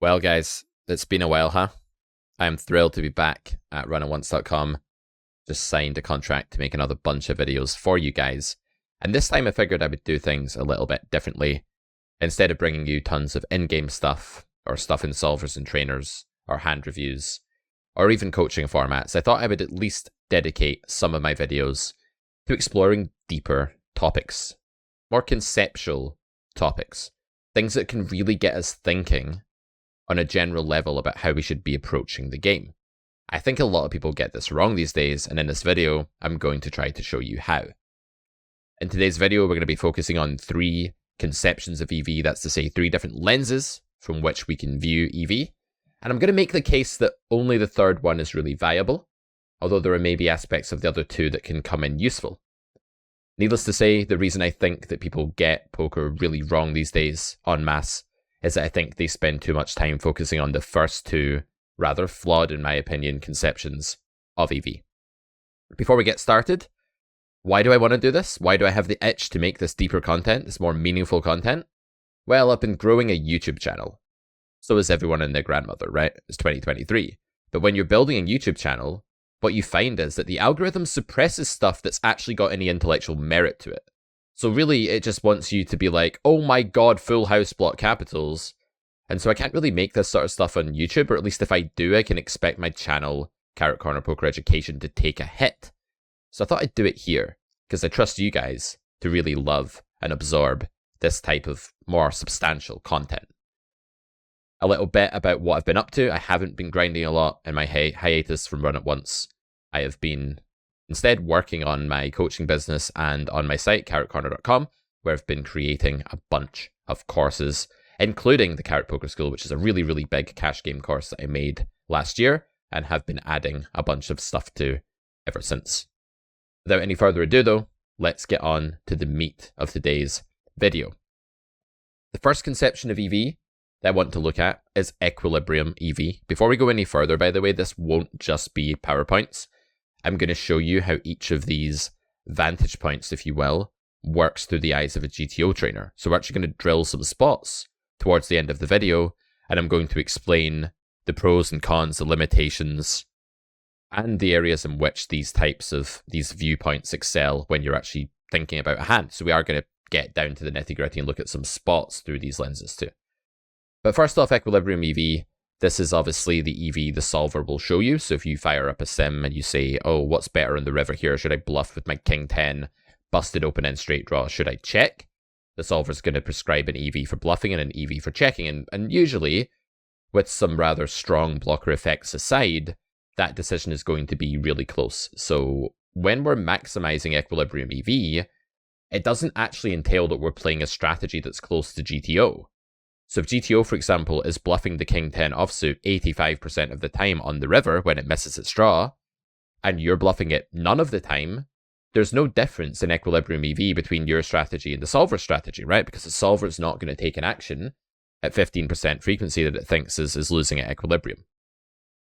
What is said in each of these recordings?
Well, guys, it's been a while, huh? I am thrilled to be back at runonce.com. Just signed a contract to make another bunch of videos for you guys. And this time I figured I would do things a little bit differently. Instead of bringing you tons of in-game stuff, or stuff in solvers and trainers, or hand reviews, or even coaching formats, I thought I would at least dedicate some of my videos to exploring deeper topics. More conceptual topics. Things that can really get us thinking on a general level about how we should be approaching the game. I think a lot of people get this wrong these days, and in this video, I'm going to try to show you how. In today's video, we're going to be focusing on 3 conceptions of EV, that's to say 3 different lenses from which we can view EV, and I'm going to make the case that only the third one is really viable, although there are maybe aspects of the other 2 that can come in useful. Needless to say, the reason I think that people get poker really wrong these days en masse is that I think they spend too much time focusing on the first 2, rather flawed in my opinion, conceptions of EV. Before we get started, why do I want to do this? Why do I have the itch to make this deeper content, this more meaningful content? Well, I've been growing a YouTube channel. So is everyone and their grandmother, right? It's 2023. But when you're building a YouTube channel, what you find is that the algorithm suppresses stuff that's actually got any intellectual merit to it. So really, it just wants you to be like, oh my god, full house block capitals. And so I can't really make this sort of stuff on YouTube, or at least if I do, I can expect my channel, Carrot Corner Poker Education, to take a hit. So I thought I'd do it here, because I trust you guys to really love and absorb this type of more substantial content. A little bit about what I've been up to. I haven't been grinding a lot in my hiatus from Run It Once. I have been instead working on my coaching business and on my site, carrotcorner.com, where I've been creating a bunch of courses, including the Carrot Poker School, which is a really, really big cash game course that I made last year and have been adding a bunch of stuff to ever since. Without any further ado though, let's get on to the meat of today's video. The first conception of EV that I want to look at is equilibrium EV. Before we go any further, by the way, this won't just be PowerPoints. I'm going to show you how each of these vantage points, if you will, works through the eyes of a GTO trainer. So we're actually going to drill some spots towards the end of the video, and I'm going to explain the pros and cons, the limitations, and the areas in which these viewpoints excel when you're actually thinking about a hand. So we are going to get down to the nitty-gritty and look at some spots through these lenses too. But first off, equilibrium EV. This is obviously the EV the solver will show you. So if you fire up a sim and you say, oh, what's better on the river here? Should I bluff with my king 10, busted open end straight draw? Should I check? The solver's going to prescribe an EV for bluffing and an EV for checking. And usually, with some rather strong blocker effects aside, that decision is going to be really close. So when we're maximizing equilibrium EV, it doesn't actually entail that we're playing a strategy that's close to GTO. So if GTO, for example, is bluffing the king 10 offsuit 85% of the time on the river when it misses its draw, and you're bluffing it none of the time, there's no difference in equilibrium EV between your strategy and the solver's strategy, right? Because the solver's not going to take an action at 15% frequency that it thinks is losing at equilibrium.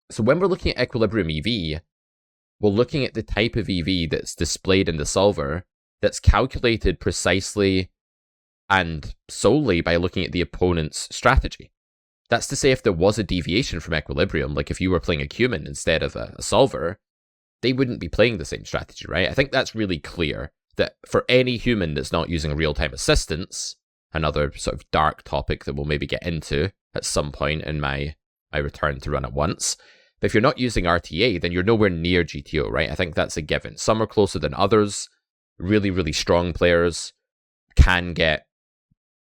So when we're looking at equilibrium EV, we're looking at the type of EV that's displayed in the solver that's calculated precisely and solely by looking at the opponent's strategy. That's to say, if there was a deviation from equilibrium, like if you were playing a human instead of a solver, they wouldn't be playing the same strategy, right? I think that's really clear, that for any human that's not using real-time assistance, another sort of dark topic that we'll maybe get into at some point in my return to Run It Once, but if you're not using RTA, then you're nowhere near GTO, right? I think that's a given. Some are closer than others. Really, really strong players can get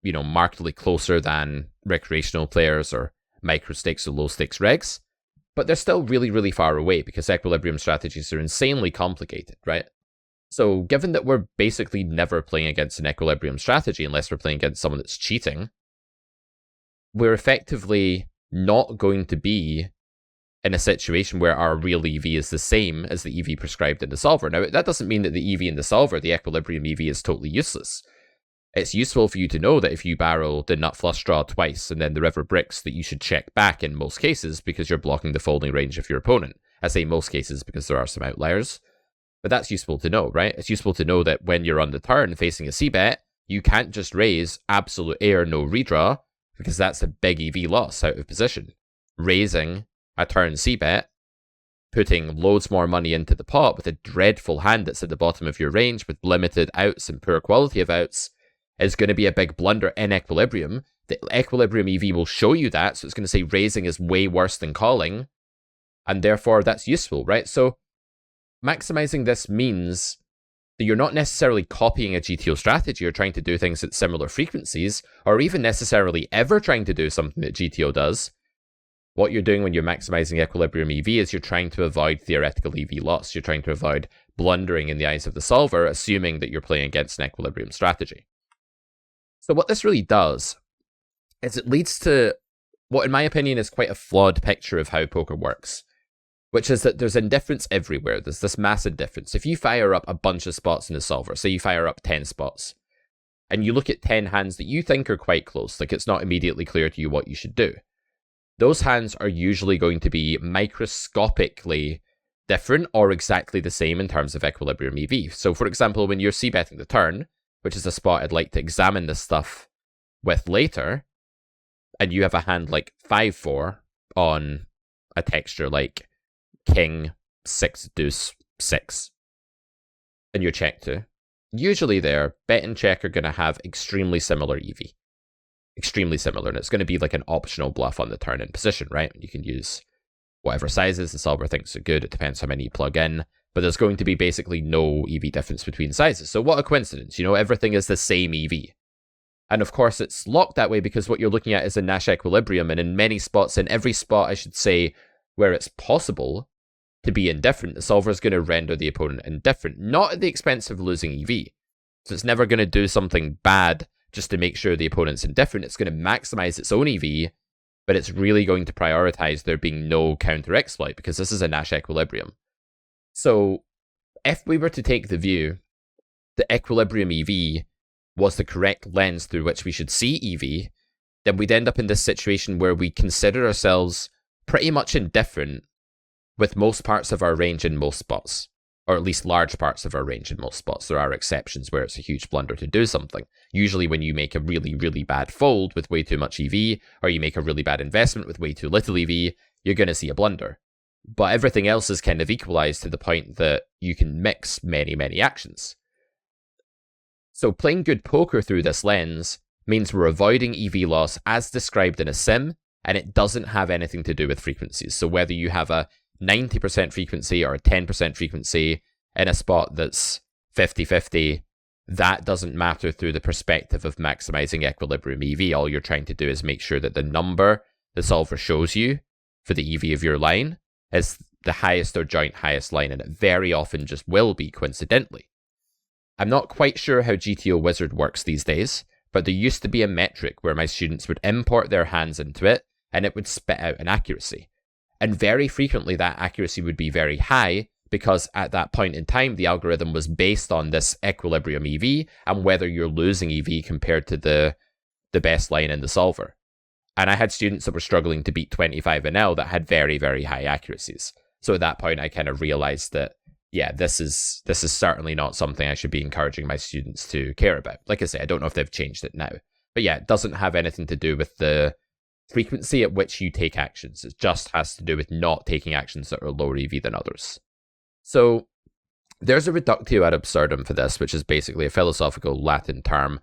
markedly closer than recreational players or micro stakes or low stakes regs, but they're still really, really far away because equilibrium strategies are insanely complicated, right? So given that we're basically never playing against an equilibrium strategy unless we're playing against someone that's cheating, we're effectively not going to be in a situation where our real EV is the same as the EV prescribed in the solver. Now, that doesn't mean that the EV in the solver, the equilibrium EV, is totally useless. It's useful for you to know that if you barrel the nut flush draw twice and then the river bricks, that you should check back in most cases because you're blocking the folding range of your opponent. I say most cases because there are some outliers, but that's useful to know, right? It's useful to know that when you're on the turn facing a c-bet, you can't just raise absolute air, no redraw, because that's a big EV loss out of position. Raising a turn c-bet, putting loads more money into the pot with a dreadful hand that's at the bottom of your range with limited outs and poor quality of outs is going to be a big blunder in equilibrium. The equilibrium EV will show you that, so it's going to say raising is way worse than calling, and therefore that's useful, right? So maximizing this means that you're not necessarily copying a GTO strategy or trying to do things at similar frequencies, or even necessarily ever trying to do something that GTO does. What you're doing when you're maximizing equilibrium EV is you're trying to avoid theoretical EV loss. You're trying to avoid blundering in the eyes of the solver, assuming that you're playing against an equilibrium strategy. So what this really does is it leads to what, in my opinion, is quite a flawed picture of how poker works, which is that there's indifference everywhere. There's this mass indifference. If you fire up a bunch of spots in the solver, say you fire up 10 spots, and you look at 10 hands that you think are quite close, like it's not immediately clear to you what you should do, those hands are usually going to be microscopically different or exactly the same in terms of equilibrium EV. So for example, when you're c-betting the turn, which is a spot I'd like to examine this stuff with later, and you have a hand like 5-4 on a texture like King 6 Deuce 6, and you're check 2. Usually there, bet and check are going to have extremely similar EV. Extremely similar, and it's going to be like an optional bluff on the turn in position, right? You can use whatever sizes the solver thinks are good. It depends how many you plug in, but there's going to be basically no EV difference between sizes. So what a coincidence, you know, everything is the same EV. And of course, it's locked that way because what you're looking at is a Nash equilibrium, and in many spots, in every spot, I should say, where it's possible to be indifferent, the solver is going to render the opponent indifferent, not at the expense of losing EV. So it's never going to do something bad just to make sure the opponent's indifferent. It's going to maximize its own EV, but it's really going to prioritize there being no counter exploit because this is a Nash equilibrium. So if we were to take the view that equilibrium EV was the correct lens through which we should see EV, then we'd end up in this situation where we consider ourselves pretty much indifferent with most parts of our range in most spots, or at least large parts of our range in most spots. There are exceptions where it's a huge blunder to do something. Usually when you make a really, really bad fold with way too much EV, or you make a really bad investment with way too little EV, you're going to see a blunder. But everything else is kind of equalized to the point that you can mix many, many actions. So playing good poker through this lens means we're avoiding EV loss as described in a sim, and it doesn't have anything to do with frequencies. So whether you have a 90% frequency or a 10% frequency in a spot that's 50-50, that doesn't matter through the perspective of maximizing equilibrium EV. All you're trying to do is make sure that the number the solver shows you for the EV of your line is the highest or joint highest line, and it very often just will be coincidentally. I'm not quite sure how GTO Wizard works these days, but there used to be a metric where my students would import their hands into it and it would spit out an accuracy. And very frequently that accuracy would be very high because at that point in time, the algorithm was based on this equilibrium EV and whether you're losing EV compared to the best line in the solver. And I had students that were struggling to beat 25NL that had very, very high accuracies. So at that point, I kind of realized that, yeah, this is certainly not something I should be encouraging my students to care about. Like I say, I don't know if they've changed it now. But yeah, it doesn't have anything to do with the frequency at which you take actions. It just has to do with not taking actions that are lower EV than others. So there's a reductio ad absurdum for this, which is basically a philosophical Latin term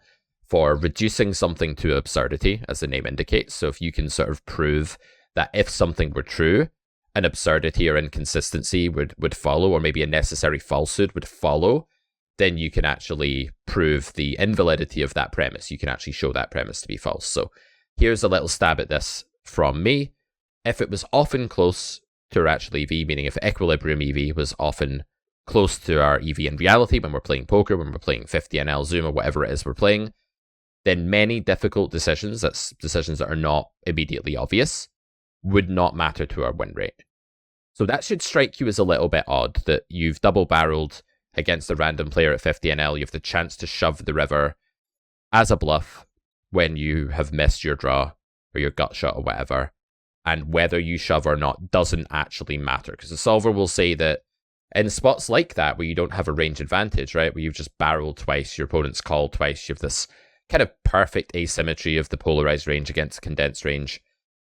for reducing something to absurdity, as the name indicates. So if you can sort of prove that if something were true, an absurdity or inconsistency would follow, or maybe a necessary falsehood would follow, then you can actually prove the invalidity of that premise. You can actually show that premise to be false. So here's a little stab at this from me. If it was often close to our actual EV, meaning if equilibrium EV was often close to our EV in reality when we're playing poker, when we're playing 50NL Zoom or whatever it is we're playing, then many difficult decisions, that's decisions that are not immediately obvious, would not matter to our win rate. So that should strike you as a little bit odd that you've double-barreled against a random player at 50NL, you have the chance to shove the river as a bluff when you have missed your draw or your gut shot or whatever, and whether you shove or not doesn't actually matter, because the solver will say that in spots like that where you don't have a range advantage, right, where you've just barreled twice, your opponent's called twice, you have this kind of perfect asymmetry of the polarized range against condensed range,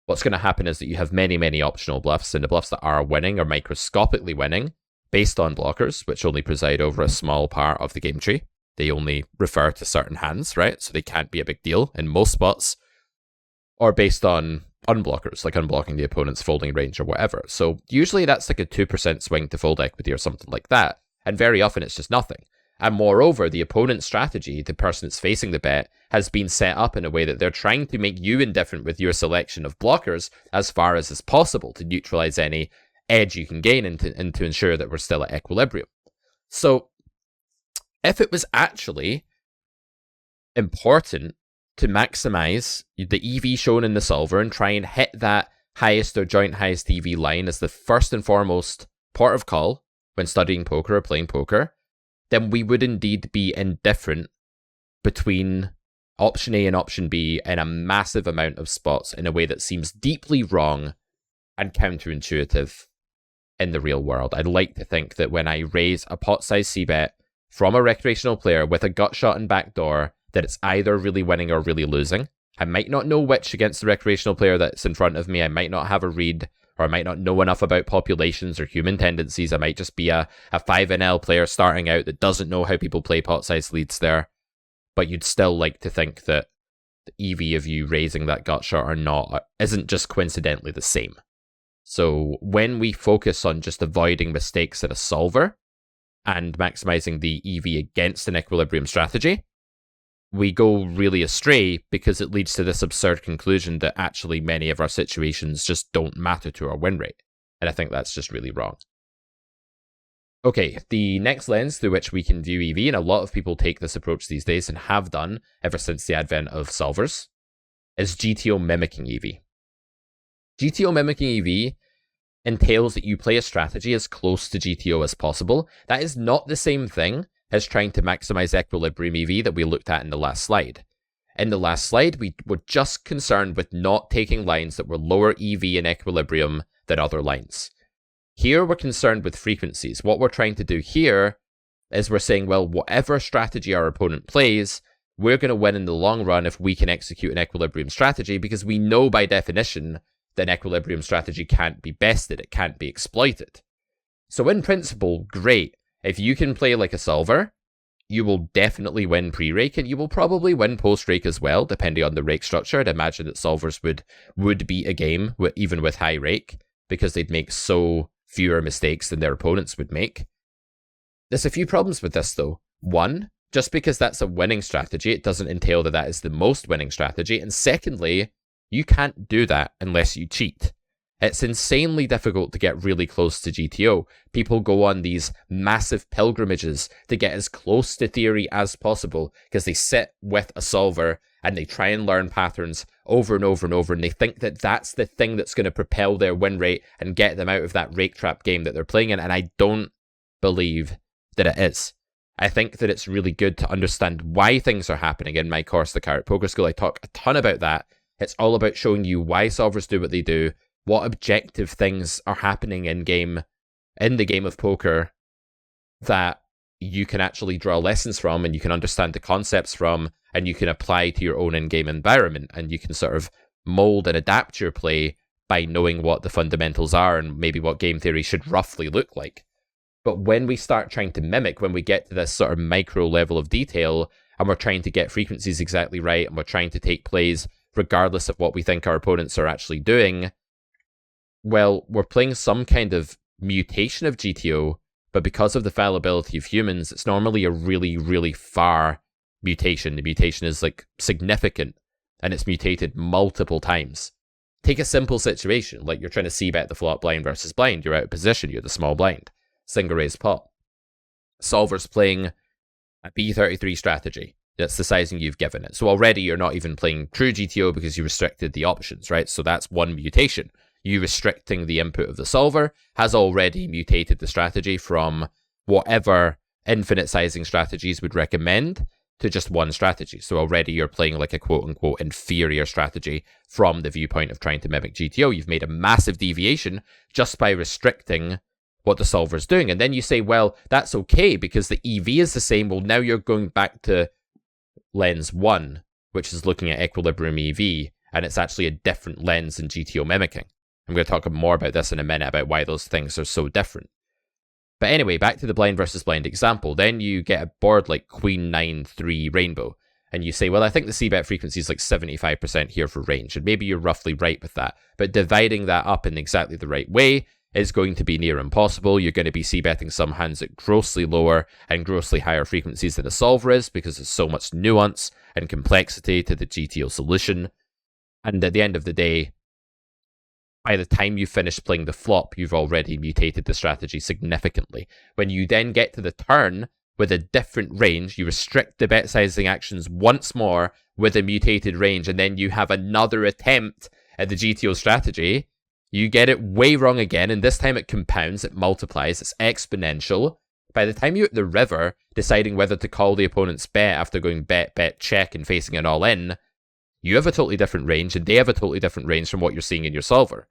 what's going to happen is that you have many, many optional bluffs, and the bluffs that are winning are microscopically winning based on blockers, which only preside over a small part of the game tree. They only refer to certain hands, right? So they can't be a big deal in most spots, or based on unblockers, like unblocking the opponent's folding range or whatever. So usually that's like a 2% swing to fold equity or something like that. And very often it's just nothing. And moreover, the opponent's strategy, the person that's facing the bet, has been set up in a way that they're trying to make you indifferent with your selection of blockers as far as is possible to neutralize any edge you can gain and to ensure that we're still at equilibrium. So if it was actually important to maximize the EV shown in the solver and try and hit that highest or joint highest EV line as the first and foremost port of call when studying poker or playing poker, then we would indeed be indifferent between option A and option B in a massive amount of spots in a way that seems deeply wrong and counterintuitive in the real world. I'd like to think that when I raise a pot size c-bet from a recreational player with a gut shot and backdoor, that it's either really winning or really losing. I might not know which against the recreational player that's in front of me. I might not have a read, or I might not know enough about populations or human tendencies. I might just be a 5NL player starting out that doesn't know how people play pot-sized leads there. But you'd still like to think that the EV of you raising that gut shot or not isn't just coincidentally the same. So when we focus on just avoiding mistakes at a solver and maximizing the EV against an equilibrium strategy, we go really astray because it leads to this absurd conclusion that actually many of our situations just don't matter to our win rate. And I think that's just really wrong. Okay, the next lens through which we can view EV, and a lot of people take this approach these days and have done ever since the advent of solvers, is GTO mimicking EV. GTO mimicking EV entails that you play a strategy as close to GTO as possible. That is not the same thing as trying to maximize equilibrium EV that we looked at in the last slide. In the last slide, we were just concerned with not taking lines that were lower EV in equilibrium than other lines. Here, we're concerned with frequencies. What we're trying to do here is we're saying, well, whatever strategy our opponent plays, we're going to win in the long run if we can execute an equilibrium strategy, because we know by definition that an equilibrium strategy can't be bested, it can't be exploited. So in principle, great. If you can play like a solver, you will definitely win pre-rake, and you will probably win post-rake as well, depending on the rake structure. I'd imagine that solvers would beat a game, even with high rake, because they'd make so fewer mistakes than their opponents would make. There's a few problems with this, though. One, just because that's a winning strategy, it doesn't entail that that is the most winning strategy. And secondly, you can't do that unless you cheat. It's insanely difficult to get really close to GTO. People go on these massive pilgrimages to get as close to theory as possible because they sit with a solver and they try and learn patterns over and over and over, and they think that that's the thing that's going to propel their win rate and get them out of that rake trap game that they're playing in, and I don't believe that it is. I think that it's really good to understand why things are happening. In my course, The Carrot Poker School, I talk a ton about that. It's all about showing you why solvers do what they do, what objective things are happening in the game of poker that you can actually draw lessons from, and you can understand the concepts from, and you can apply to your own in-game environment, and you can sort of mold and adapt your play by knowing what the fundamentals are and maybe what game theory should roughly look like. But when we start trying to mimic, when we get to this sort of micro level of detail, and we're trying to get frequencies exactly right, and we're trying to take plays regardless of what we think our opponents are actually doing, well, we're playing some kind of mutation of GTO, but because of the fallibility of humans, it's normally a really, really far mutation. The mutation is like significant, and it's mutated multiple times. Take a simple situation, like you're trying to c-bet the flop blind versus blind. You're out of position, you're the small blind. Single raise pot. Solver's playing a B33 strategy. That's the sizing you've given it. So already you're not even playing true GTO because you restricted the options, right? So that's one mutation. You restricting the input of the solver has already mutated the strategy from whatever infinite sizing strategies would recommend to just one strategy. So already you're playing like a quote-unquote inferior strategy from the viewpoint of trying to mimic GTO. You've made a massive deviation just by restricting what the solver's doing. And then you say, well, that's okay because the EV is the same. Well, now you're going back to lens 1 which is looking at equilibrium EV, and it's actually a different lens than GTO mimicking. I'm going to talk more about this in a minute, about why those things are so different. But anyway, back to the blind versus blind example. Then you get a board like Queen 9-3 Rainbow, and you say, well, I think the c-bet frequency is like 75% here for range, and maybe you're roughly right with that. But dividing that up in exactly the right way is going to be near impossible. You're going to be c-betting some hands at grossly lower and grossly higher frequencies than a solver is, because there's so much nuance and complexity to the GTO solution. And at the end of the day, by the time you finish playing the flop, you've already mutated the strategy significantly. When you then get to the turn with a different range, you restrict the bet sizing actions once more with a mutated range, and then you have another attempt at the GTO strategy. You get it way wrong again, and this time it compounds, it multiplies, it's exponential. By the time you're at the river, deciding whether to call the opponent's bet after going bet, bet, check, and facing an all-in, you have a totally different range, and they have a totally different range from what you're seeing in your solver.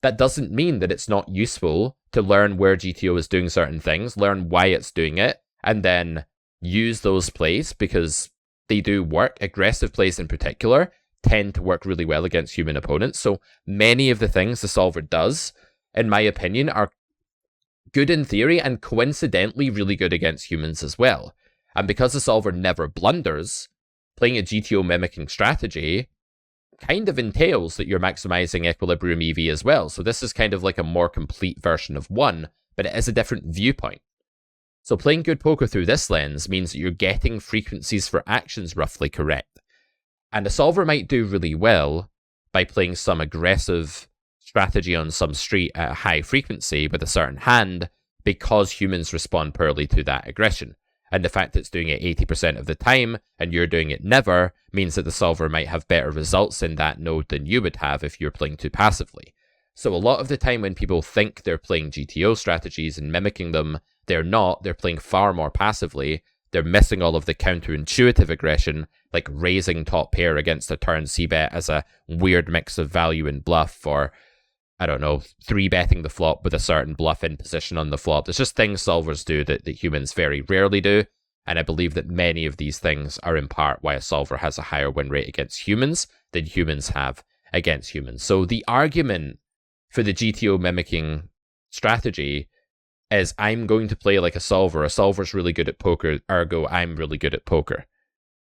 That doesn't mean that it's not useful to learn where GTO is doing certain things, learn why it's doing it, and then use those plays, because they do work. Aggressive plays in particular tend to work really well against human opponents. So many of the things the solver does, in my opinion, are good in theory and coincidentally really good against humans as well. And because the solver never blunders, playing a GTO mimicking strategy kind of entails that you're maximizing equilibrium EV as well. So this is kind of like a more complete version of one, but it is a different viewpoint. So playing good poker through this lens means that you're getting frequencies for actions roughly correct. And a solver might do really well by playing some aggressive strategy on some street at a high frequency with a certain hand, because humans respond poorly to that aggression. And the fact that it's doing it 80% of the time and you're doing it never means that the solver might have better results in that node than you would have if you're playing too passively. So a lot of the time when people think they're playing GTO strategies and mimicking them, they're not. They're playing far more passively. They're missing all of the counterintuitive aggression, like raising top pair against a turn c-bet as a weird mix of value and bluff, or, I don't know, 3-betting the flop with a certain bluff in position on the flop. There's just things solvers do that humans very rarely do, and I believe that many of these things are in part why a solver has a higher win rate against humans than humans have against humans. So the argument for the GTO mimicking strategy is, I'm going to play like a solver. A solver's really good at poker, ergo I'm really good at poker.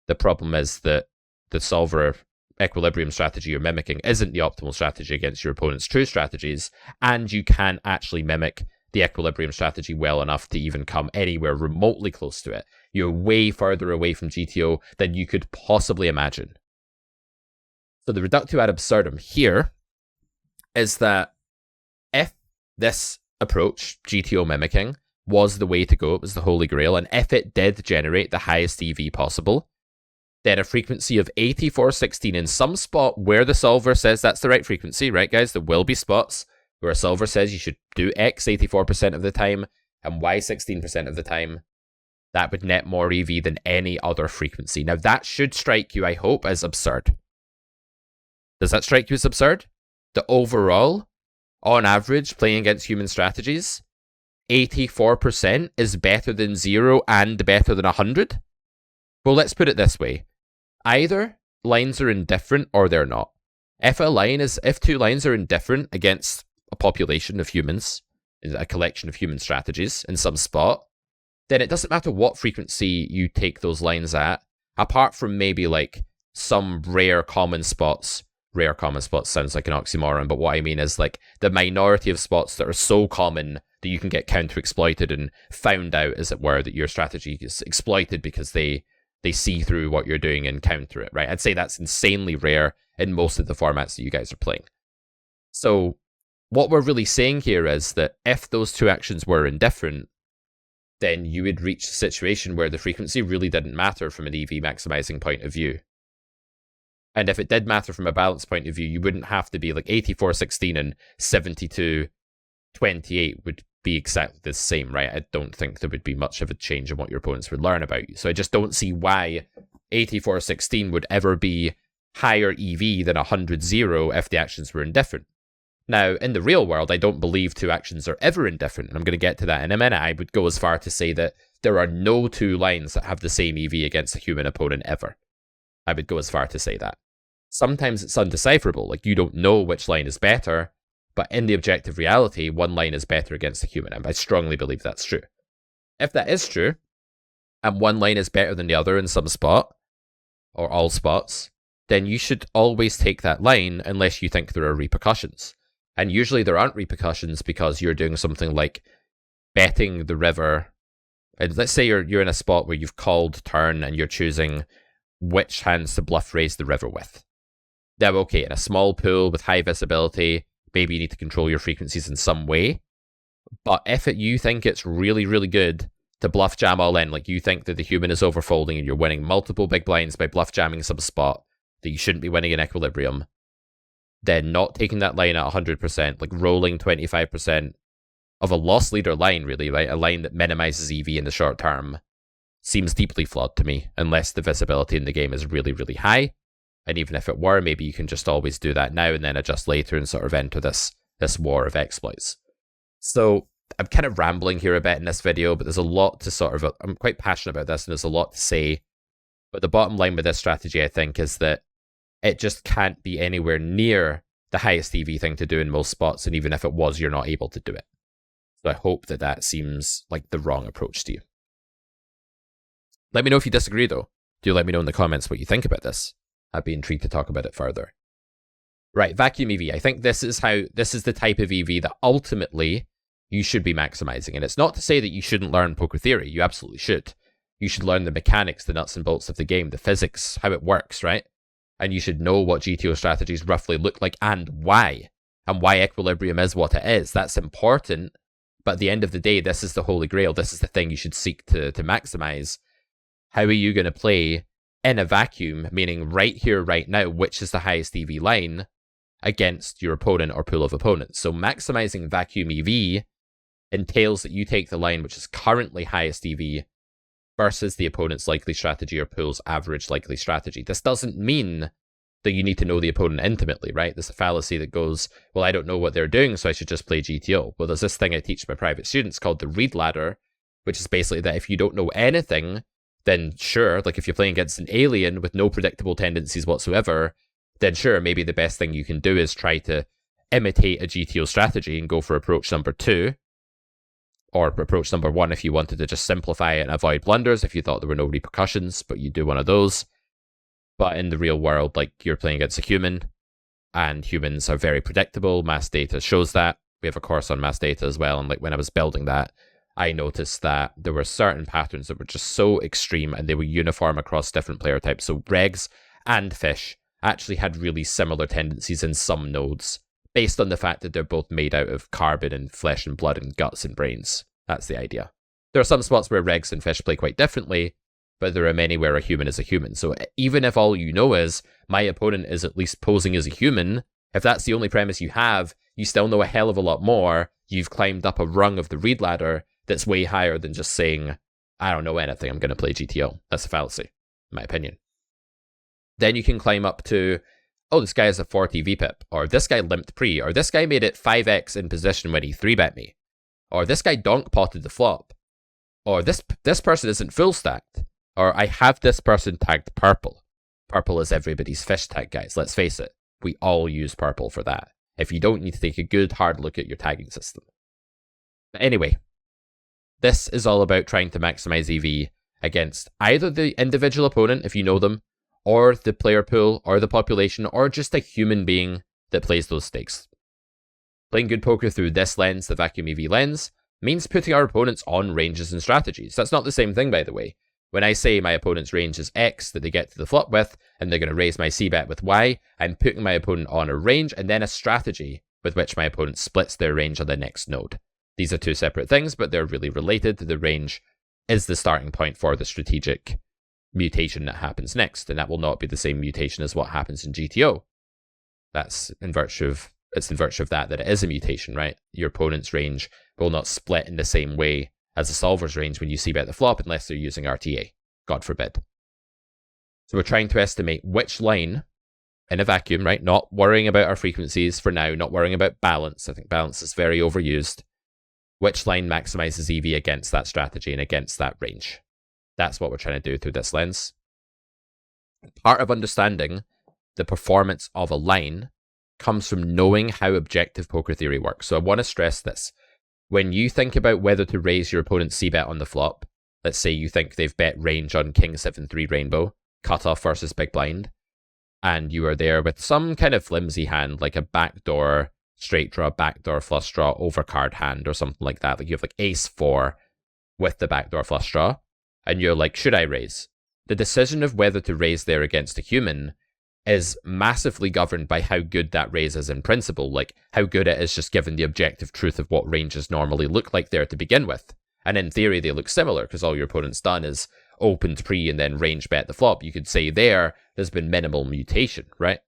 The problem is that the solver equilibrium strategy you're mimicking isn't the optimal strategy against your opponent's true strategies, and you can't actually mimic the equilibrium strategy well enough to even come anywhere remotely close to it. You're way further away from GTO than you could possibly imagine. So the reductio ad absurdum here is that if this approach, GTO mimicking, was the way to go, it was the holy grail, and if it did generate the highest EV possible, then a frequency of 8416 in some spot where the solver says that's the right frequency, right guys? There will be spots where a solver says you should do X 84% of the time and Y 16% of the time. That would net more EV than any other frequency. Now that should strike you, I hope, as absurd. Does that strike you as absurd? The overall, on average, playing against human strategies, 84% is better than 0 and better than 100? Well, let's put it this way. Either lines are indifferent or they're not. If two lines are indifferent against a population of humans, a collection of human strategies in some spot, then it doesn't matter what frequency you take those lines at, apart from maybe like some rare common spots. Rare common spots sounds like an oxymoron, but what I mean is like the minority of spots that are so common that you can get counter-exploited and found out, as it were, that your strategy is exploited because they see through what you're doing and counter it, right? I'd say that's insanely rare in most of the formats that you guys are playing. So what we're really saying here is that if those two actions were indifferent, then you would reach a situation where the frequency really didn't matter from an EV maximizing point of view. And if it did matter from a balance point of view, you wouldn't have to be like 8416 and 7228 would be exactly the same, right? I don't think there would be much of a change in what your opponents would learn about you. So I just don't see why 8416 would ever be higher EV than 100-0 if the actions were indifferent. Now, in the real world, I don't believe two actions are ever indifferent, and I'm going to get to that in a minute. I would go as far to say that there are no two lines that have the same EV against a human opponent ever. I would go as far to say that. Sometimes it's undecipherable, like you don't know which line is better, but in the objective reality, one line is better against a human, and I strongly believe that's true. If that is true, and one line is better than the other in some spot, or all spots, then you should always take that line unless you think there are repercussions. And usually there aren't repercussions because you're doing something like betting the river. And let's say you're in a spot where you've called turn and you're choosing which hands to bluff raise the river with. Now, okay, in a small pool with high visibility, maybe you need to control your frequencies in some way. But if you think it's really, really good to bluff jam all in, like you think that the human is overfolding and you're winning multiple big blinds by bluff jamming some spot that you shouldn't be winning in equilibrium, then not taking that line at 100%, like rolling 25% of a loss leader line, really, right? A line that minimizes EV in the short term seems deeply flawed to me, unless the visibility in the game is really, really high. And even if it were, maybe you can just always do that now and then adjust later and sort of enter this war of exploits. So I'm kind of rambling here a bit in this video, but there's a lot to sort of, I'm quite passionate about this and there's a lot to say. But the bottom line with this strategy, I think, is that it just can't be anywhere near the highest EV thing to do in most spots. And even if it was, you're not able to do it. So I hope that that seems like the wrong approach to you. Let me know if you disagree, though. Do let me know in the comments what you think about this. I'd be intrigued to talk about it further. Right, vacuum EV. I think this is the type of EV that ultimately you should be maximizing. And it's not to say that you shouldn't learn poker theory. You absolutely should. You should learn the mechanics, the nuts and bolts of the game, the physics, how it works, right? And you should know what GTO strategies roughly look like and why equilibrium is what it is. That's important. But at the end of the day, this is the holy grail. This is the thing you should seek to maximize. How are you going to play in a vacuum, meaning right here, right now, which is the highest EV line against your opponent or pool of opponents? So maximizing vacuum EV entails that you take the line which is currently highest EV versus the opponent's likely strategy or pool's average likely strategy. This doesn't mean that you need to know the opponent intimately, right? There's a fallacy that goes, well, I don't know what they're doing, so I should just play GTO. Well, there's this thing I teach my private students called the read ladder, which is basically that if you don't know anything, then sure, like if you're playing against an alien with no predictable tendencies whatsoever, then sure, maybe the best thing you can do is try to imitate a GTO strategy and go for approach number 2, or approach number 1 if you wanted to just simplify it and avoid blunders, if you thought there were no repercussions, but you do one of those. But in the real world, like you're playing against a human, and humans are very predictable. Mass data shows that. We have a course on mass data as well, and like when I was building that, I noticed that there were certain patterns that were just so extreme and they were uniform across different player types. So regs and fish actually had really similar tendencies in some nodes, based on the fact that they're both made out of carbon and flesh and blood and guts and brains. That's the idea. There are some spots where regs and fish play quite differently, but there are many where a human is a human. So even if all you know is, my opponent is at least posing as a human, if that's the only premise you have, you still know a hell of a lot more. You've climbed up a rung of the read ladder that's way higher than just saying, I don't know anything, I'm going to play GTO. That's a fallacy, in my opinion. Then you can climb up to, oh, this guy has a 40 VPIP, or this guy limped pre, or this guy made it 5x in position when he 3-bet me, or this guy donk potted the flop, or this person isn't full stacked, or I have this person tagged purple. Purple is everybody's fish tag, guys. Let's face it. We all use purple for that. If you don't, need to take a good hard look at your tagging system. But anyway, this is all about trying to maximize EV against either the individual opponent, if you know them, or the player pool, or the population, or just a human being that plays those stakes. Playing good poker through this lens, the vacuum EV lens, means putting our opponents on ranges and strategies. That's not the same thing, by the way. When I say my opponent's range is X that they get to the flop with, and they're going to raise my C-bet with Y, I'm putting my opponent on a range and then a strategy with which my opponent splits their range on the next node. These are two separate things, but they're really related. The range is the starting point for the strategic mutation that happens next, and that will not be the same mutation as what happens in GTO. It's in virtue of that it is a mutation, right? Your opponent's range will not split in the same way as a solver's range when you c-bet the flop unless they're using RTA. God forbid. So we're trying to estimate which line in a vacuum, right? Not worrying about our frequencies for now, not worrying about balance. I think balance is very overused. Which line maximizes EV against that strategy and against that range. That's what we're trying to do through this lens. Part of understanding the performance of a line comes from knowing how objective poker theory works. So I want to stress this. When you think about whether to raise your opponent's c-bet on the flop, let's say you think they've bet range on king 7-3 rainbow, cutoff versus big blind, and you are there with some kind of flimsy hand, like a backdoor straight draw, backdoor flush draw, overcard hand, or something like that. Like you have like ace 4 with the backdoor flush draw, and you're like, should I raise? The decision of whether to raise there against a human is massively governed by how good that raise is in principle, like how good it is just given the objective truth of what ranges normally look like there to begin with. And in theory, they look similar because all your opponent's done is opened pre and then range bet the flop. You could say there's been minimal mutation, right?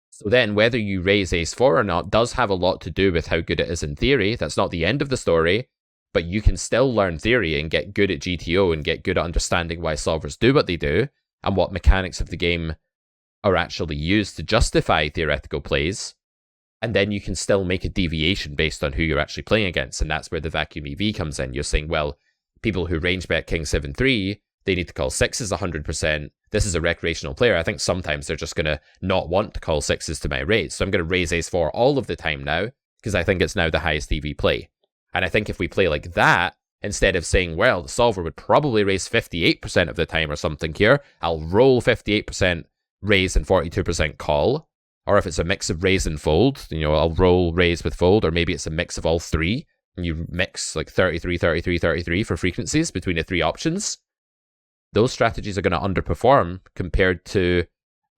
So then whether you raise ace 4 or not does have a lot to do with how good it is in theory. That's not the end of the story, but you can still learn theory and get good at GTO and get good at understanding why solvers do what they do and what mechanics of the game are actually used to justify theoretical plays, and then you can still make a deviation based on who you're actually playing against, and that's where the vacuum EV comes in. You're saying, well, people who range bet king 7-3, they need to call sixes 100%. This is a recreational player. I think sometimes they're just going to not want to call sixes to my raise, so I'm going to raise ace 4 all of the time now, because I think it's now the highest EV play. And I think if we play like that, instead of saying, well, the solver would probably raise 58% of the time or something here, I'll roll 58% raise and 42% call, or if it's a mix of raise and fold, I'll roll raise with fold, or maybe it's a mix of all three, and you mix like 33, 33, 33 for frequencies between the three options. Those strategies are going to underperform compared to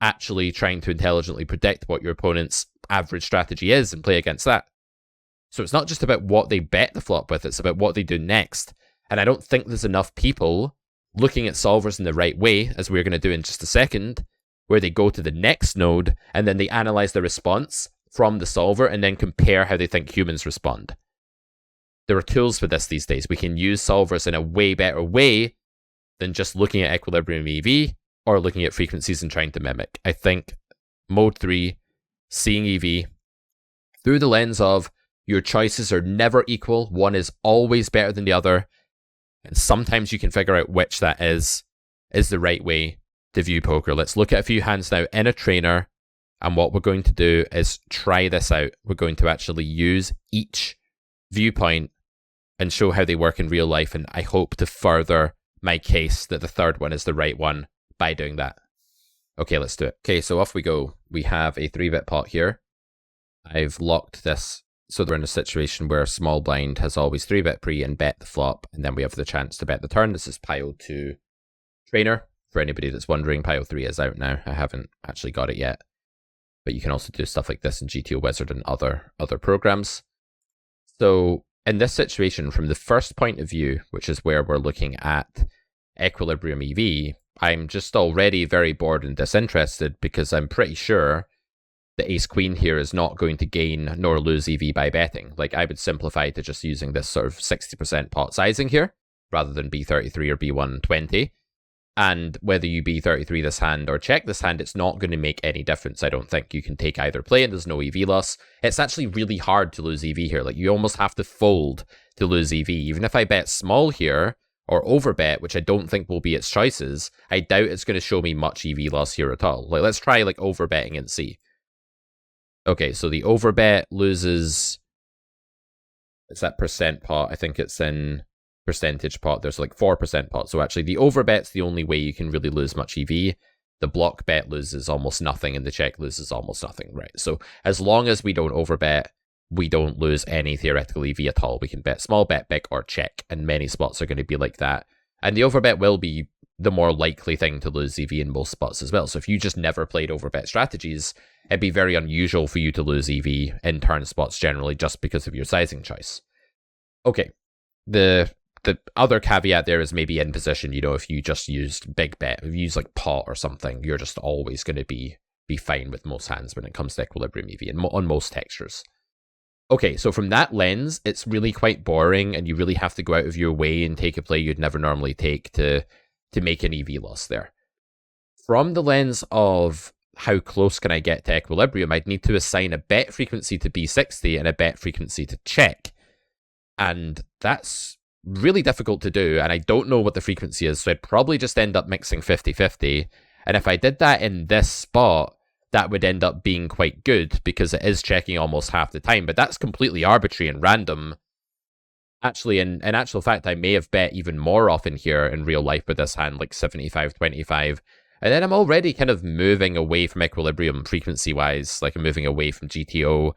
actually trying to intelligently predict what your opponent's average strategy is and play against that. So it's not just about what they bet the flop with, it's about what they do next. And I don't think there's enough people looking at solvers in the right way, as we're going to do in just a second, where they go to the next node and then they analyze the response from the solver and then compare how they think humans respond. There are tools for this these days. We can use solvers in a way better way than just looking at equilibrium EV or looking at frequencies and trying to mimic. I think mode 3, seeing EV through the lens of your choices are never equal. One is always better than the other. And sometimes you can figure out which that is the right way to view poker. Let's look at a few hands now in a trainer, and what we're going to do is try this out. We're going to actually use each viewpoint and show how they work in real life, and I hope to further my case that the third one is the right one by doing that. Okay, let's do it. Okay, so off we go. We have a 3-bet pot here. I've locked this, so we're in a situation where small blind has always 3-bet pre and bet the flop, and then we have the chance to bet the turn. This is Pio 2 trainer. For anybody that's wondering, Pio 3 is out now. I haven't actually got it yet. But you can also do stuff like this in GTO Wizard and other programs. So in this situation, from the first point of view, which is where we're looking at equilibrium EV, I'm just already very bored and disinterested because I'm pretty sure the ace-queen here is not going to gain nor lose EV by betting. Like, I would simplify to just using this sort of 60% pot sizing here, rather than B33 or B120. And whether you B33 this hand or check this hand, it's not going to make any difference, I don't think. You can take either play and there's no EV loss. It's actually really hard to lose EV here. Like, you almost have to fold to lose EV. Even if I bet small here, or overbet, which I don't think will be its choices, I doubt it's going to show me much EV loss here at all. Like, let's try like overbetting and see. Okay, so the overbet loses... It's that percent pot. I think it's in percentage pot. There's like 4% pot. So actually the overbet's the only way you can really lose much EV. The block bet loses almost nothing and the check loses almost nothing, right? So as long as we don't overbet, we don't lose any theoretical EV at all. We can bet small, bet big, or check, and many spots are going to be like that. And the overbet will be the more likely thing to lose EV in most spots as well. So if you just never played overbet strategies, it'd be very unusual for you to lose EV in turn spots generally just because of your sizing choice. Okay, the other caveat there is maybe in position, if you just used big bet, if you use like pot or something, you're just always going to be fine with most hands when it comes to equilibrium EV and on most textures. Okay, so from that lens, it's really quite boring and you really have to go out of your way and take a play you'd never normally take to make an EV loss there. From the lens of how close can I get to equilibrium, I'd need to assign a bet frequency to B60 and a bet frequency to check. And that's really difficult to do, and I don't know what the frequency is, so I'd probably just end up mixing 50-50 And if I did that in this spot, that would end up being quite good because it is checking almost half the time. But that's completely arbitrary and random. Actually, in actual fact, I may have bet even more often here in real life with this hand, like 75-25. And then I'm already kind of moving away from equilibrium frequency-wise, like I'm moving away from GTO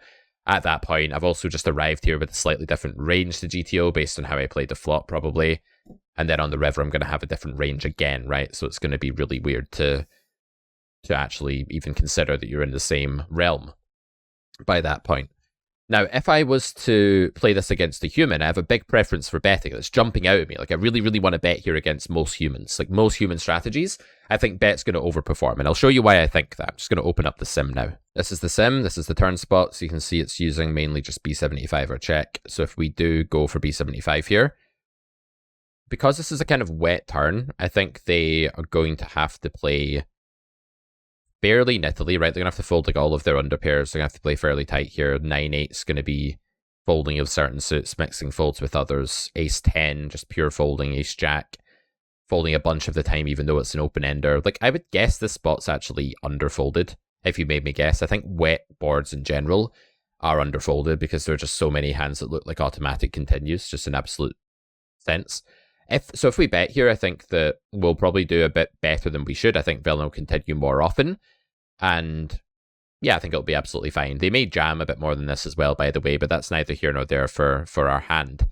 at that point. I've also just arrived here with a slightly different range to GTO based on how I played the flop, probably. And then on the river, I'm going to have a different range again, right? So it's going to be really weird to actually even consider that you're in the same realm by that point. Now, if I was to play this against a human, I have a big preference for betting. That's jumping out at me. Like, I really, really want to bet here against most humans. Like, most human strategies, I think bet's going to overperform. And I'll show you why I think that. I'm just going to open up the sim now. This is the sim. This is the turn spot. So you can see it's using mainly just B75 or check. So if we do go for B75 here, because this is a kind of wet turn, I think they are going to have to play fairly knittily, right? They're going to have to fold like all of their underpairs. They're going to have to play fairly tight here. 9-8's going to be folding of certain suits, mixing folds with others. Ace-10, just pure folding. Ace-Jack, folding a bunch of the time, even though it's an open-ender. Like, I would guess this spot's actually underfolded, if you made me guess. I think wet boards in general are underfolded because there are just so many hands that look like automatic continues, just in absolute sense. If we bet here, I think that we'll probably do a bit better than we should. I think villain will continue more often. And yeah, I think it'll be absolutely fine. They may jam a bit more than this as well, by the way, but that's neither here nor there for our hand.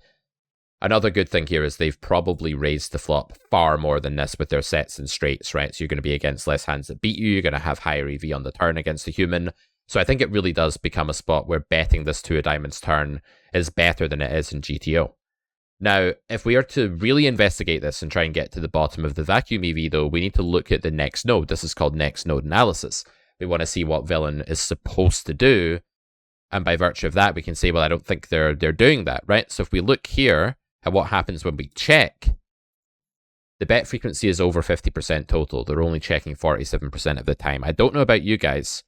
Another good thing here is they've probably raised the flop far more than this with their sets and straights, right? So you're going to be against less hands that beat you. You're going to have higher EV on the turn against a human. So I think it really does become a spot where betting this to a diamond's turn is better than it is in GTO. Now, if we are to really investigate this and try and get to the bottom of the vacuum EV, though, we need to look at the next node. This is called next node analysis. We want to see what villain is supposed to do. And by virtue of that, we can say, well, I don't think they're doing that, right? So if we look here at what happens when we check, the bet frequency is over 50% total. They're only checking 47% of the time. I don't know about you guys,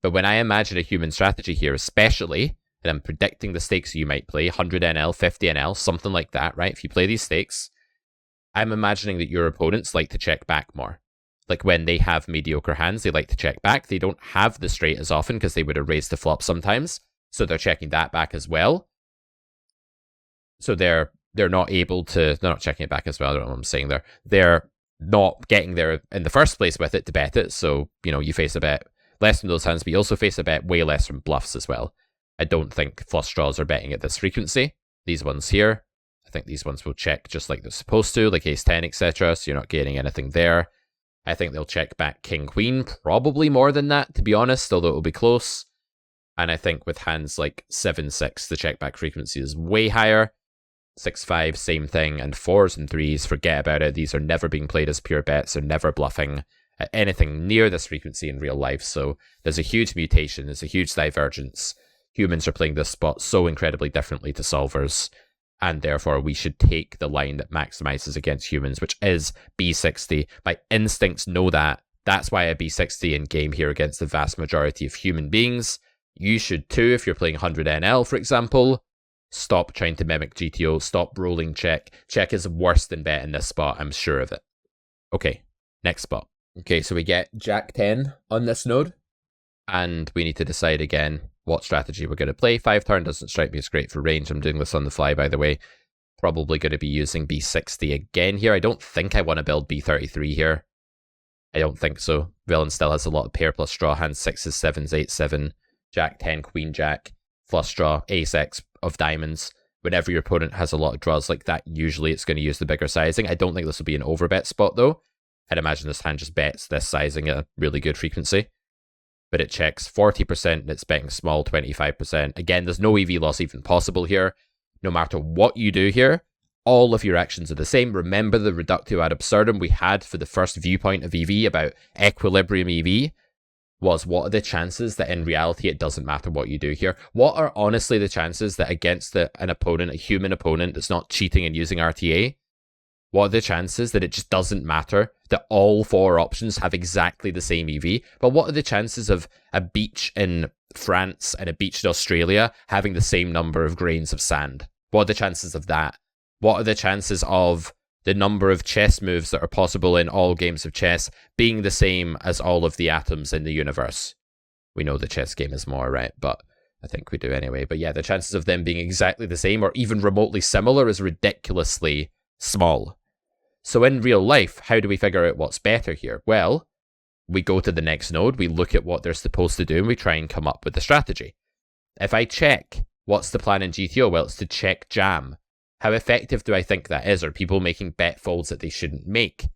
but when I imagine a human strategy here, especially, and I'm predicting the stakes you might play, 100 NL, 50 NL, something like that, right? If you play these stakes, I'm imagining that your opponents like to check back more. Like when they have mediocre hands, they like to check back. They don't have the straight as often because they would have raised the flop sometimes. So they're checking that back as well. So they're not able to, they're not checking it back as well. I don't know what I'm saying there. They're not getting there in the first place with it to bet it. So, you know, you face a bet less from those hands, but you also face a bet way less from bluffs as well. I don't think flush draws are betting at this frequency. These ones here, I think these ones will check just like they're supposed to, like ace-10, etc. So you're not gaining anything there. I think they'll check back king-queen, probably more than that, to be honest, although it will be close. And I think with hands like 7-6, the check back frequency is way higher. 6-5, same thing, and 4s and 3s, forget about it. These are never being played as pure bets. They're never bluffing at anything near this frequency in real life. So there's a huge mutation. There's a huge divergence. Humans are playing this spot so incredibly differently to solvers, and therefore we should take the line that maximizes against humans, which is B60. My instincts know that. That's why I B60 in game here against the vast majority of human beings. You should too if you're playing 100 NL, for example. Stop trying to mimic GTO. Stop rolling check. Check is worse than bet in this spot, I'm sure of it. Okay, next spot. Okay, so we get Jack 10 on this node, and we need to decide again what strategy we're going to play. 5 turn doesn't strike me as great for range. I'm doing this on the fly, by the way. Probably going to be using B60 again here. I don't think I want to build B33 here. I don't think so. Villain still has a lot of pair plus draw hands, 6s, 7s, 8-7, Jack 10, Queen Jack, flush draw, Ace X of diamonds. Whenever your opponent has a lot of draws like that, usually it's going to use the bigger sizing. I don't think this will be an overbet spot though. I'd imagine this hand just bets this sizing at a really good frequency. But it checks 40% and it's betting small 25%. Again, there's no EV loss even possible here. No matter what you do here, all of your actions are the same. Remember the reductio ad absurdum we had for the first viewpoint of EV about equilibrium EV was what are the chances that in reality it doesn't matter what you do here? What are honestly the chances that against an opponent, a human opponent that's not cheating and using RTA, what are the chances that it just doesn't matter that all 4 options have exactly the same EV? But what are the chances of a beach in France and a beach in Australia having the same number of grains of sand? What are the chances of that? What are the chances of the number of chess moves that are possible in all games of chess being the same as all of the atoms in the universe. We know the chess game is more, right? But I think we do anyway. But yeah, the chances of them being exactly the same or even remotely similar is ridiculously small. So in real life, how do we figure out what's better here? Well, we go to the next node, we look at what they're supposed to do, and we try and come up with a strategy. If I check, what's the plan in GTO? Well, it's to check jam. How effective do I think that is? Are people making bet folds that they shouldn't make?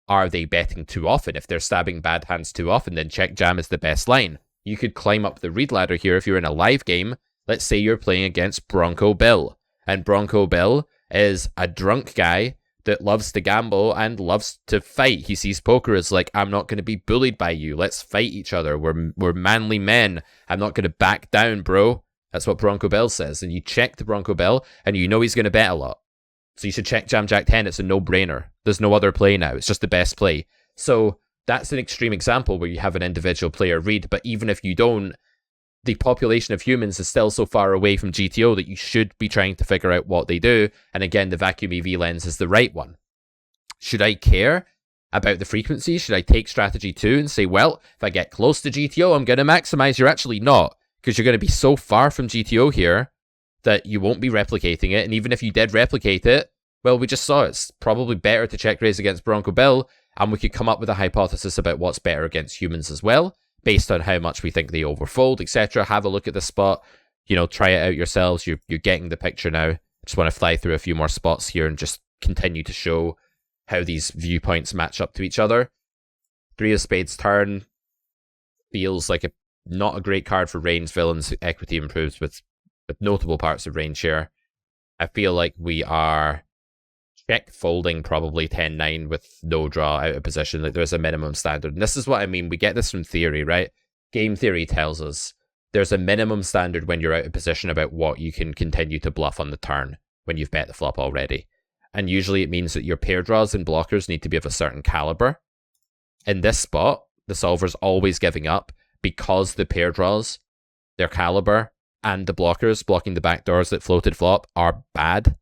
Are they betting too often? If they're stabbing bad hands too often, then check jam is the best line. You could climb up the read ladder here if you're in a live game. Let's say you're playing against Bronco Bill, and Bronco Bill is a drunk guy that loves to gamble and loves to fight. He sees poker as like, I'm not going to be bullied by you. Let's fight each other. We're manly men. I'm not going to back down, bro. That's what Bronco Bill says. And you check the Bronco Bill, and you know he's going to bet a lot. So you should check Jam Jack 10. It's a no-brainer. There's no other play now. It's just the best play. So that's an extreme example where you have an individual player read, but even if you don't, the population of humans is still so far away from GTO that you should be trying to figure out what they do. And again, the vacuum EV lens is the right one. Should I care about the frequency? Should I take strategy 2 and say, well, if I get close to GTO, I'm going to maximize? You're actually not, because you're going to be so far from GTO here that you won't be replicating it. And even if you did replicate it, well, we just saw it's probably better to check raise against Bronco Bill, and we could come up with a hypothesis about what's better against humans as well, based on how much we think they overfold, etc. Have a look at the spot, try it out yourselves. You're getting the picture now. I just want to fly through a few more spots here and just continue to show how these viewpoints match up to each other. 3 of Spades turn feels like not a great card for range. Villains equity improves with notable parts of range here. I feel like we are check folding probably 10-9 with no draw out of position. Like there's a minimum standard. And this is what I mean. We get this from theory, right? Game theory tells us there's a minimum standard when you're out of position about what you can continue to bluff on the turn when you've bet the flop already. And usually it means that your pair draws and blockers need to be of a certain caliber. In this spot, the solver's always giving up because the pair draws, their caliber, and the blockers blocking the back doors that floated flop are bad.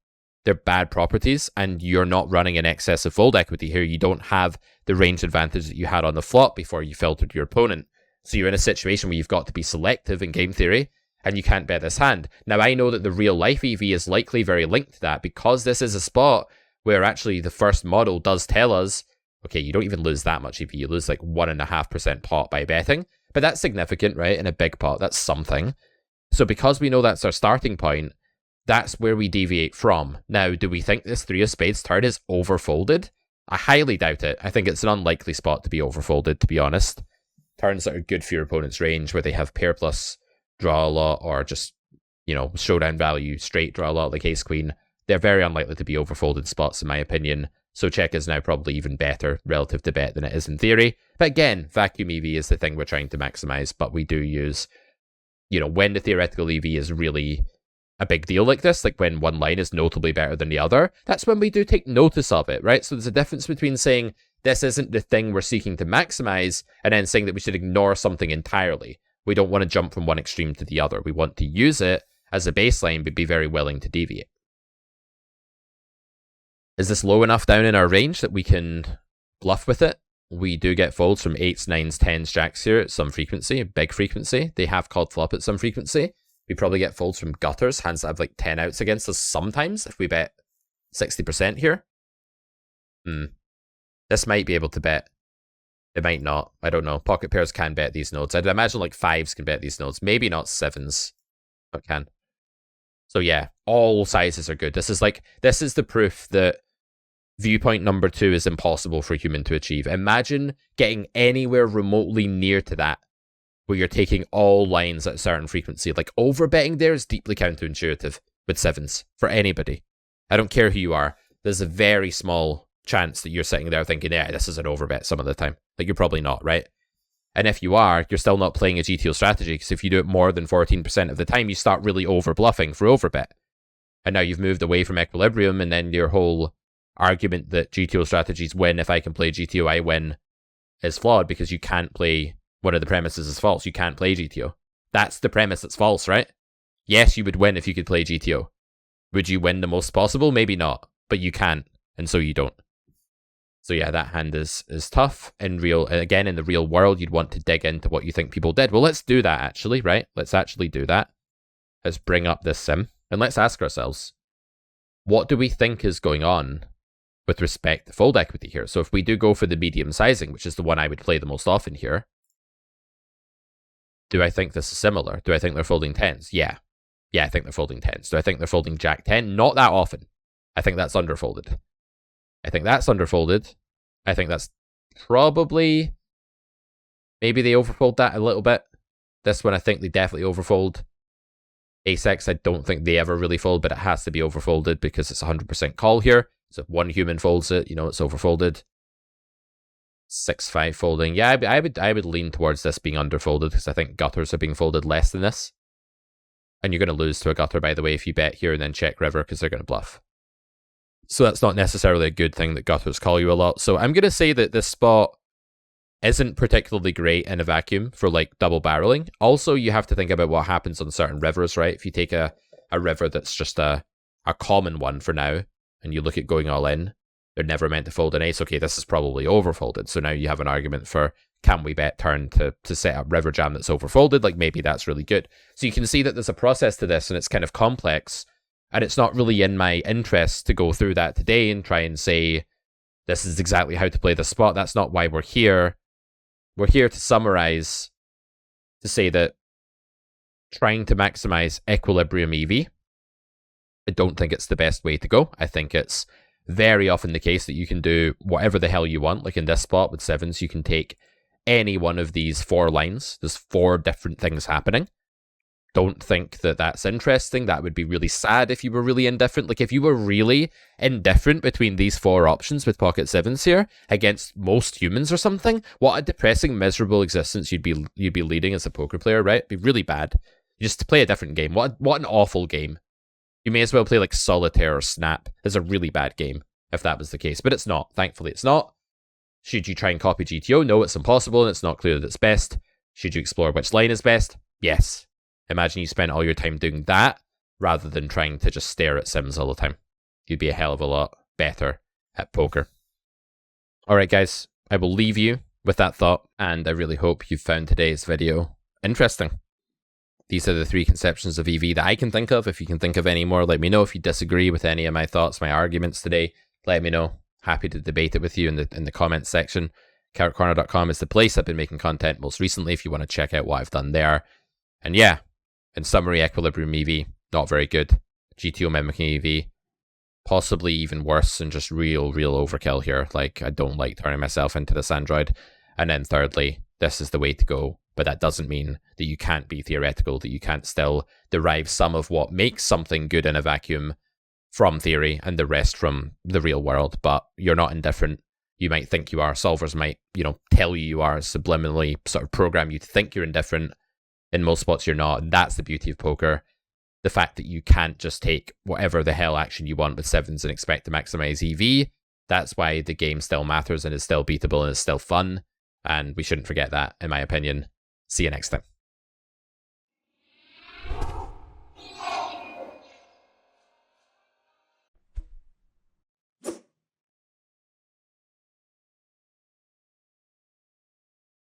They're bad properties, and you're not running an excess of fold equity here. You don't have the range advantage that you had on the flop before you filtered your opponent. So you're in a situation where you've got to be selective in game theory, and you can't bet this hand. Now, I know that the real life EV is likely very linked to that, because this is a spot where actually the first model does tell us, okay, you don't even lose that much EV. You lose like 1.5% pot by betting, but that's significant, right? In a big pot, that's something. So because we know that's our starting point, that's where we deviate from. Now, do we think this 3 of Spades turn is overfolded? I highly doubt it. I think it's an unlikely spot to be overfolded, to be honest. Turns that are good for your opponent's range, where they have pair plus draw a lot, or just, showdown value, straight draw a lot, like ace queen. They're very unlikely to be overfolded spots, in my opinion. So check is now probably even better relative to bet than it is in theory. But again, vacuum EV is the thing we're trying to maximize, but we do use, when the theoretical EV is really a big deal like this, like when one line is notably better than the other, that's when we do take notice of it, right? So there's a difference between saying this isn't the thing we're seeking to maximize and then saying that we should ignore something entirely. We don't want to jump from one extreme to the other. We want to use it as a baseline, but be very willing to deviate. Is this low enough down in our range that we can bluff with it? We do get folds from 8s, 9s, 10s, jacks here at some frequency, a big frequency. They have called flop at some frequency. We probably get folds from gutters, hands that have like 10 outs against us sometimes if we bet 60% here. This might be able to bet. It might not. I don't know. Pocket pairs can bet these nodes. I'd imagine like 5s can bet these nodes. Maybe not 7s, but can. So yeah, all sizes are good. This is the proof that viewpoint number 2 is impossible for a human to achieve. Imagine getting anywhere remotely near to that, where you're taking all lines at a certain frequency. Like overbetting there is deeply counterintuitive with 7s for anybody. I don't care who you are. There's a very small chance that you're sitting there thinking, yeah, this is an overbet some of the time. Like, you're probably not, right? And if you are, you're still not playing a GTO strategy, because if you do it more than 14% of the time, you start really over bluffing for overbet. And now you've moved away from equilibrium, and then your whole argument that GTO strategies win, if I can play GTO, I win, is flawed, because you can't play, one of the premises is false. You can't play GTO. That's the premise that's false, right? Yes, you would win if you could play GTO. Would you win the most possible? Maybe not, but you can't. and so you don't. So yeah, that hand is tough. In the real world, you'd want to dig into what you think people did. Well, let's do that actually, right? Let's actually do that. Let's bring up this sim, and let's ask ourselves, what do we think is going on with respect to fold equity here? So if we do go for the medium sizing, which is the one I would play the most often here, do I think this is similar? Do I think they're folding 10s? Yeah. Yeah, I think they're folding 10s. Do I think they're folding Jack 10? Not that often. I think that's underfolded. I think that's underfolded. I think that's probably... Maybe they overfold that a little bit. This one, I think they definitely overfold. Ace-X, I don't think they ever really fold, but it has to be overfolded because it's 100% call here. So if one human folds it, it's overfolded. 6-5 folding. Yeah, I would lean towards this being underfolded because I think gutters are being folded less than this. And you're going to lose to a gutter, by the way, if you bet here and then check river because they're going to bluff. So that's not necessarily a good thing that gutters call you a lot. So I'm going to say that this spot isn't particularly great in a vacuum for like double barreling. Also, you have to think about what happens on certain rivers, right? If you take a river that's just a common one for now, and you look at going all in, they're never meant to fold an ace. Okay, this is probably overfolded. So now you have an argument for, can we bet turn to set up river jam that's overfolded? Like maybe that's really good. So you can see that there's a process to this and it's kind of complex. And it's not really in my interest to go through that today and try and say, this is exactly how to play the spot. That's not why we're here. We're here to summarize, to say that trying to maximize equilibrium EV, I don't think it's the best way to go. I think it's very often the case that you can do whatever the hell you want. Like in this spot with sevens, you can take any one of these 4 lines. There's 4 different things happening. Don't think that that's interesting. That would be really sad if you were really indifferent. Like if you were really indifferent between these 4 options with pocket sevens here against most humans or something, what a depressing, miserable existence you'd be leading as a poker player, right? It'd be really bad. Just to play a different game. What an awful game. You may as well play like Solitaire or Snap. It's a really bad game if that was the case, but it's not. Thankfully, it's not. Should you try and copy GTO? No, it's impossible and it's not clear that it's best. Should you explore which line is best? Yes. Imagine you spent all your time doing that rather than trying to just stare at sims all the time. You'd be a hell of a lot better at poker. Alright guys, I will leave you with that thought, and I really hope you found today's video interesting. These are the 3 conceptions of EV that I can think of. If you can think of any more, let me know. If you disagree with any of my thoughts, my arguments today, let me know. Happy to debate it with you in the comments section. CarrotCorner.com is the place. I've been making content most recently if you want to check out what I've done there. And yeah, in summary, equilibrium EV, not very good. GTO mimicking EV, possibly even worse and just real overkill here. Like, I don't like turning myself into this android. And then thirdly, this is the way to go. But that doesn't mean that you can't be theoretical, that you can't still derive some of what makes something good in a vacuum from theory and the rest from the real world. But you're not indifferent. You might think you are. Solvers might, tell you are, subliminally sort of program you to think you're indifferent. In most spots, you're not. And that's the beauty of poker. The fact that you can't just take whatever the hell action you want with sevens and expect to maximize EV. That's why the game still matters and is still beatable and is still fun. And we shouldn't forget that, in my opinion. See you next time.